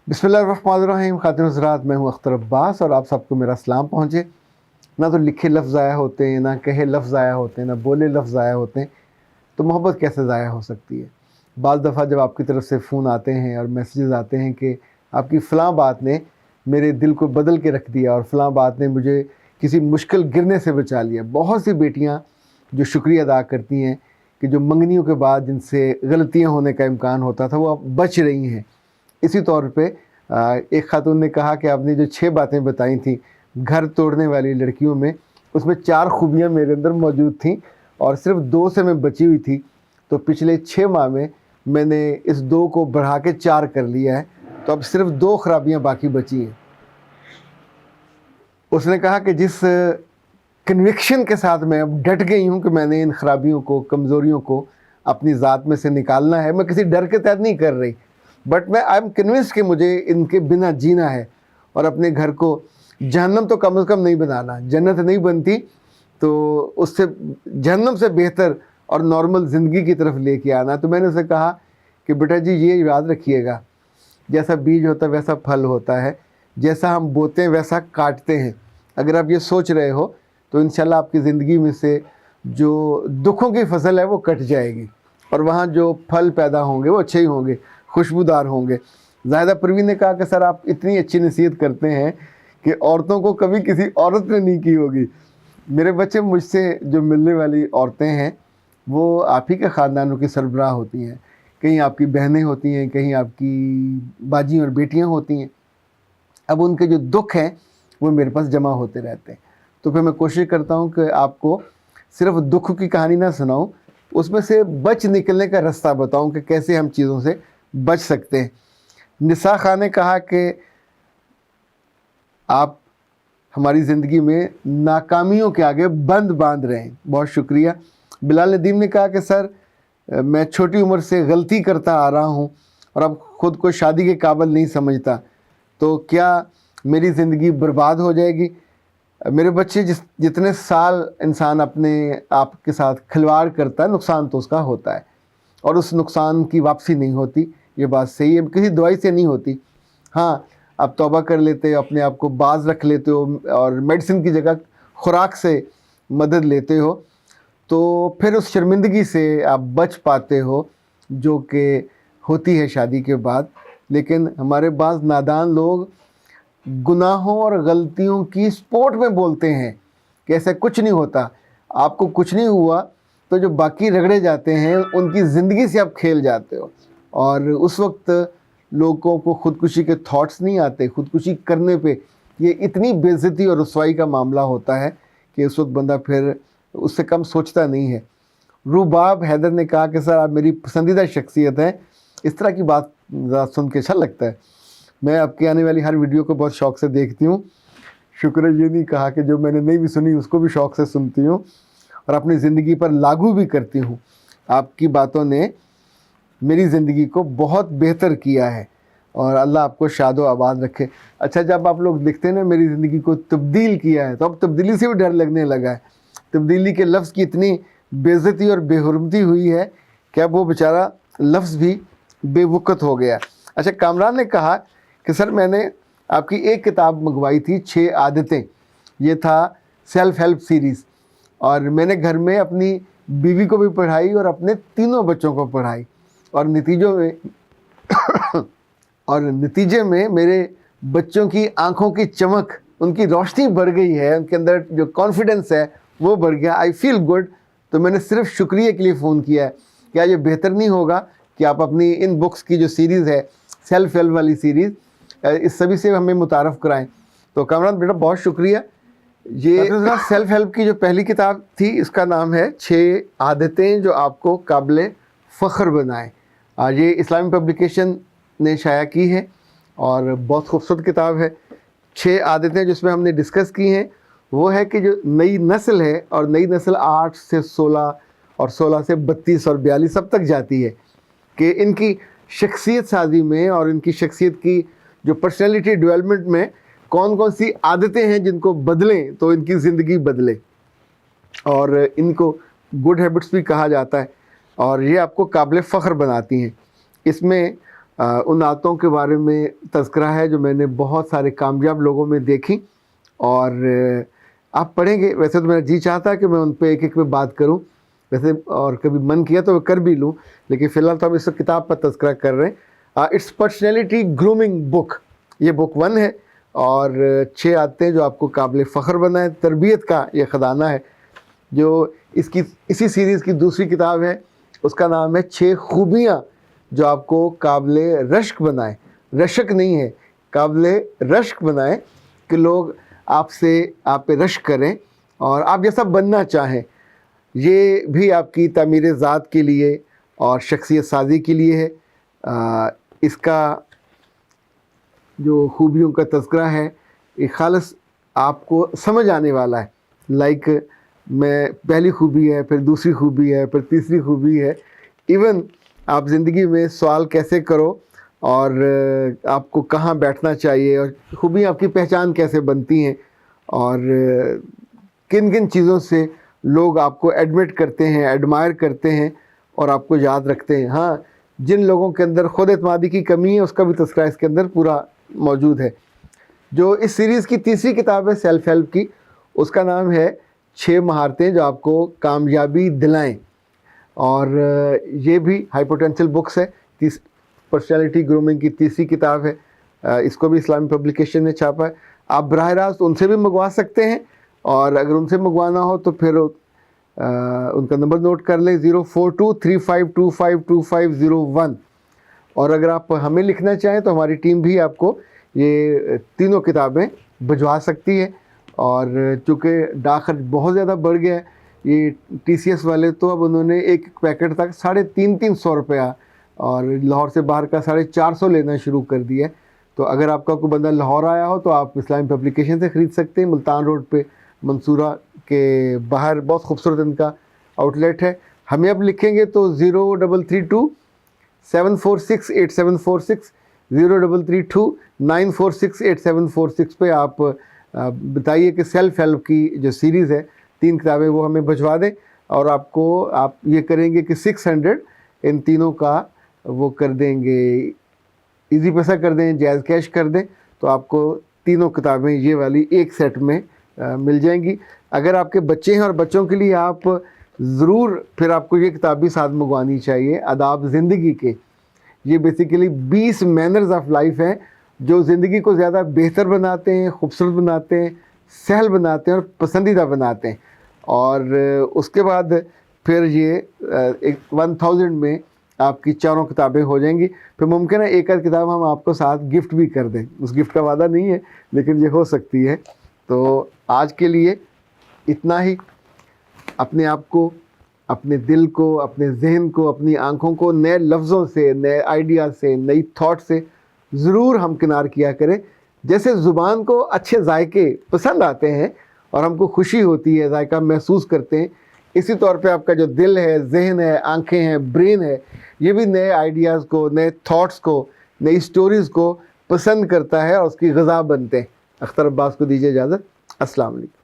बिस्मिल्लाहिर्रहमानिर्रहीम। खातिन हज़रात, मैं हूँ अख्तर अब्बास और आप सबको मेरा सलाम पहुँचे। ना तो लिखे लफ्ज़ ज़ाया होते हैं, ना कहे लफ्ज़ ज़ाया होते हैं, ना बोले लफ्ज़ ज़ाया होते हैं, तो मोहब्बत कैसे ज़ाया हो सकती है। बाज़ दफ़ा जब आपकी तरफ से फ़ोन आते हैं और मैसेजेस आते हैं कि आपकी फ़लाँ बात ने मेरे दिल को बदल के रख दिया और फ़लाँ बात ने मुझे किसी मुश्किल गिरने से बचा लिया। बहुत सी बेटियाँ जो शुक्रिया अदा करती हैं कि जो मंगनियों के बाद जिनसे गलतियाँ होने का इम्कान होता था वो अब बच रही हैं। इसी तौर पे एक खातून ने कहा कि आपने जो 6 बातें बताई थी घर तोड़ने वाली लड़कियों में, उसमें 4 खूबियाँ मेरे अंदर मौजूद थीं और सिर्फ 2 से मैं बची हुई थी। तो पिछले 6 माह में मैंने इस 2 को बढ़ा के 4 कर लिया है, तो अब सिर्फ 2 खराबियाँ बाकी बची हैं। उसने कहा कि जिस कन्विक्शन के साथ मैं अब डट गई हूँ कि मैंने इन खराबियों को, कमज़ोरियों को अपनी ज़ात में से निकालना है, मैं किसी डर के तहत नहीं कर रही, बट मैं आई एम कन्विंस कि मुझे इनके बिना जीना है और अपने घर को जहन्नम तो कम से कम नहीं बनाना। जन्नत नहीं बनती तो उससे जहन्नम से बेहतर और नॉर्मल ज़िंदगी की तरफ लेके आना। तो मैंने उसे कहा कि बेटा जी, ये याद रखिएगा, जैसा बीज होता है वैसा फल होता है, जैसा हम बोते हैं वैसा काटते हैं। अगर आप ये सोच रहे हो तो इंशाल्लाह आपकी ज़िंदगी में से जो दुखों की फसल है वो कट जाएगी और वहाँ जो फल पैदा होंगे वो अच्छे ही होंगे, खुशबूदार होंगे। ज़ाहिदा परवीन ने कहा कि सर आप इतनी अच्छी नसीहत करते हैं कि औरतों को कभी किसी औरत ने नहीं की होगी। मेरे बच्चे मुझसे जो मिलने वाली औरतें हैं वो आप ही के ख़ानदानों की सरबराह होती हैं, कहीं आपकी बहनें होती हैं, कहीं आपकी बाजी और बेटियां होती हैं। अब उनके जो दुख हैं वो मेरे पास जमा होते रहते हैं, तो फिर मैं कोशिश करता हूँ कि आपको सिर्फ दुख की कहानी ना सुनाऊँ, उसमें से बच निकलने का रास्ता बताऊँ कि कैसे हम चीज़ों से बच सकते हैं। निसा खान ने कहा कि आप हमारी ज़िंदगी में नाकामियों के आगे बंद बांध रहे हैं, बहुत शुक्रिया। बिलाल नदीम ने कहा कि सर मैं छोटी उम्र से गलती करता आ रहा हूँ और अब ख़ुद को शादी के काबिल नहीं समझता, तो क्या मेरी ज़िंदगी बर्बाद हो जाएगी। मेरे बच्चे जितने साल इंसान अपने आप के साथ खिलवाड़ करता है, नुकसान तो उसका होता है और उस नुकसान की वापसी नहीं होती। ये बात सही है, किसी दवाई से नहीं होती। हाँ, आप तौबा कर लेते हो, अपने आप को बाज रख लेते हो और मेडिसिन की जगह खुराक से मदद लेते हो, तो फिर उस शर्मिंदगी से आप बच पाते हो जो कि होती है शादी के बाद। लेकिन हमारे पास नादान लोग गुनाहों और गलतियों की स्पोर्ट में बोलते हैं कि ऐसा कुछ नहीं होता, आपको कुछ नहीं हुआ, तो जो बाकी रगड़े जाते हैं उनकी ज़िंदगी से आप खेल जाते हो और उस वक्त लोगों को ख़ुदकुशी के थॉट्स नहीं आते। ख़ुदकुशी करने पे ये इतनी बेइज्जती और रुसवाई का मामला होता है कि उस वक्त बंदा फिर उससे कम सोचता नहीं है। रूबाब हैदर ने कहा कि सर आप मेरी पसंदीदा शख्सियत हैं, इस तरह की बात सुन के अच्छा लगता है। मैं आपकी आने वाली हर वीडियो को बहुत शौक़ से देखती हूँ। शुक्र है ये नहीं कहा कि जो मैंने नहीं भी सुनी उसको भी शौक़ से सुनती हूँ और अपनी ज़िंदगी पर लागू भी करती हूँ। आपकी बातों ने मेरी ज़िंदगी को बहुत बेहतर किया है और अल्लाह आपको शादो आबाद रखे। अच्छा, जब आप लोग देखते हैं ना मेरी ज़िंदगी को तब्दील किया है, तो अब तब्दीली से भी डर लगने लगा है। तब्दीली के लफ्ज़ की इतनी बेइज्जती और बेहुरमती हुई है कि अब वो बेचारा लफ्ज़ भी बेवक़्त हो गया। अच्छा, कामरान ने कहा कि सर मैंने आपकी एक किताब मंगवाई थी 6 आदतें, ये था सेल्फ़ हेल्प सीरीज़, और मैंने घर में अपनी बीवी को भी पढ़ाई और अपने तीनों बच्चों को पढ़ाई और नतीजे में मेरे बच्चों की आंखों की चमक, उनकी रोशनी बढ़ गई है, उनके अंदर जो कॉन्फिडेंस है वो बढ़ गया। I feel good. तो मैंने सिर्फ शुक्रिया के लिए फ़ोन किया है। क्या ये बेहतर नहीं होगा कि आप अपनी इन बुक्स की जो सीरीज़ है सेल्फ हेल्प वाली सीरीज़, इस सभी से हमें मुतारफ़ कराएं। तो कामरान बेटा बहुत शुक्रिया। ये सेल्फ हेल्प की जो पहली किताब थी इसका नाम है 6 आदतें जो आपको काबिल फ़ख्र बनाएं। ये इस्लामी पब्लिकेशन ने शाया की है और बहुत खूबसूरत किताब है। 6 आदतें जिसमें हमने डिस्कस की हैं वो है कि जो नई नस्ल है, और नई नस्ल 8 से 16 और 16 से 32 और 42 सब तक जाती है, कि इनकी शख्सियत साजी में और इनकी शख्सियत की जो पर्सनैलिटी डेवलपमेंट में कौन कौन सी आदतें हैं जिनको बदलें तो इनकी ज़िंदगी बदले, और इनको गुड हैबिट्स भी कहा जाता है और ये आपको काबिल फ़ख्र बनाती हैं। इसमें ان آیتوں کے بارے میں تذکرہ ہے جو میں نے بہت سارے کامیاب لوگوں میں دیکھی، اور آپ پڑھیں گے۔ ویسے تو میرا جی چاہتا ہے کہ میں ان پہ ایک ایک پہ بات کروں، ویسے اور کبھی من کیا تو میں کر بھی لوں، لیکن فی الحال تو ہم اس کتاب پر تذکرہ کر رہے ہیں۔ اٹس پرسنالٹی گرومنگ بک، یہ بک 1 ہے، اور 6 آیتیں جو آپ کو قابل فخر بنائیں۔ تربیت کا یہ خزانہ ہے، جو اسی سیریز کی دوسری کتاب ہے، اس کا نام ہے 6 خوبیاں جو آپ کو قابل رشک بنائیں، رشک نہیں ہے، قابل رشک بنائیں، کہ لوگ آپ پہ رشک کریں اور آپ جیسا بننا چاہیں۔ یہ بھی آپ کی تعمیر ذات کے لیے اور شخصیت سازی کے لیے ہے۔ اس کا جو خوبیوں کا تذکرہ ہے یہ خالص آپ کو سمجھ آنے والا ہے، لائک میں پہلی خوبی ہے، پھر دوسری خوبی ہے، پھر تیسری خوبی ہے، ایون آپ زندگی میں سوال کیسے کرو اور آپ کو کہاں بیٹھنا چاہیے، اور خوبیاں آپ کی پہچان کیسے بنتی ہیں، اور کن کن چیزوں سے لوگ آپ کو ایڈمٹ کرتے ہیں، ایڈمائر کرتے ہیں اور آپ کو یاد رکھتے ہیں۔ ہاں، جن لوگوں کے اندر خود اعتمادی کی کمی ہے اس کا بھی تذکرہ اس کے اندر پورا موجود ہے۔ جو اس سیریز کی تیسری کتاب ہے سیلف ہیلپ کی، اس کا نام ہے 6 مہارتیں جو آپ کو کامیابی دلائیں، اور یہ بھی ہائی پوٹینشیل بکس ہے، پرسنالٹی گرومنگ کی تیسری کتاب ہے۔ اس کو بھی اسلامی پبلیکیشن نے چھاپا ہے۔ آپ براہ راست ان سے بھی منگوا سکتے ہیں، اور اگر ان سے منگوانا ہو تو پھر ان کا نمبر نوٹ کر لیں 0423525250 اور اگر آپ ہمیں لکھنا چاہیں تو ہماری ٹیم بھی آپ کو یہ تینوں کتابیں بھجوا سکتی ہے۔ اور چونکہ ڈاک خرچ بہت زیادہ بڑھ گیا ہے، یہ TCS والے تو اب انہوں نے ایک پیکٹ تک 350 روپیہ اور لاہور سے باہر کا 450 لینا شروع کر دیا ہے۔ تو اگر آپ کا کوئی بندہ لاہور آیا ہو تو آپ اسلامی پبلیکیشن سے خرید سکتے ہیں، ملتان روڈ پہ منصورہ کے باہر بہت خوبصورت ان کا آؤٹ لیٹ ہے۔ ہمیں اب لکھیں گے تو 033274684746 033294684746 پہ آپ بتائیے کہ سیلف ہیلپ کی جو سیریز ہے 3 کتابیں وہ ہمیں بھجوا دیں، اور آپ یہ کریں گے کہ 600 ان تینوں کا وہ کر دیں گے، ایزی پیسہ کر دیں، جائز کیش کر دیں، تو آپ کو تینوں کتابیں یہ والی ایک سیٹ میں مل جائیں گی۔ اگر آپ کے بچے ہیں اور بچوں کے لیے آپ ضرور پھر آپ کو یہ کتاب بھی ساتھ منگوانی چاہیے، آداب زندگی کے۔ یہ بیسیکلی 20 مینرز آف لائف ہیں جو زندگی کو زیادہ بہتر بناتے ہیں، خوبصورت بناتے ہیں، سہل بناتے ہیں اور پسندیدہ بناتے ہیں۔ اور اس کے بعد پھر یہ 1000 میں آپ کی 4 کتابیں ہو جائیں گی۔ پھر ممکن ہے ایک آدھ کتاب ہم آپ کو ساتھ گفٹ بھی کر دیں، اس گفٹ کا وعدہ نہیں ہے لیکن یہ ہو سکتی ہے۔ تو آج کے لیے اتنا ہی۔ اپنے آپ کو، اپنے دل کو، اپنے ذہن کو، اپنی آنکھوں کو نئے لفظوں سے، نئے آئیڈیاز سے، نئی تھاٹ سے ضرور ہمکنار کیا کریں۔ جیسے زبان کو اچھے ذائقے پسند آتے ہیں اور ہم کو خوشی ہوتی ہے، ذائقہ محسوس کرتے ہیں، اسی طور پہ آپ کا جو دل ہے، ذہن ہے، آنکھیں ہیں، برین ہے، یہ بھی نئے آئیڈیاز کو، نئے تھاٹس کو، نئی سٹوریز کو پسند کرتا ہے اور اس کی غذا بنتے ہیں۔ اختر عباس کو دیجیے اجازت۔ السلام علیکم۔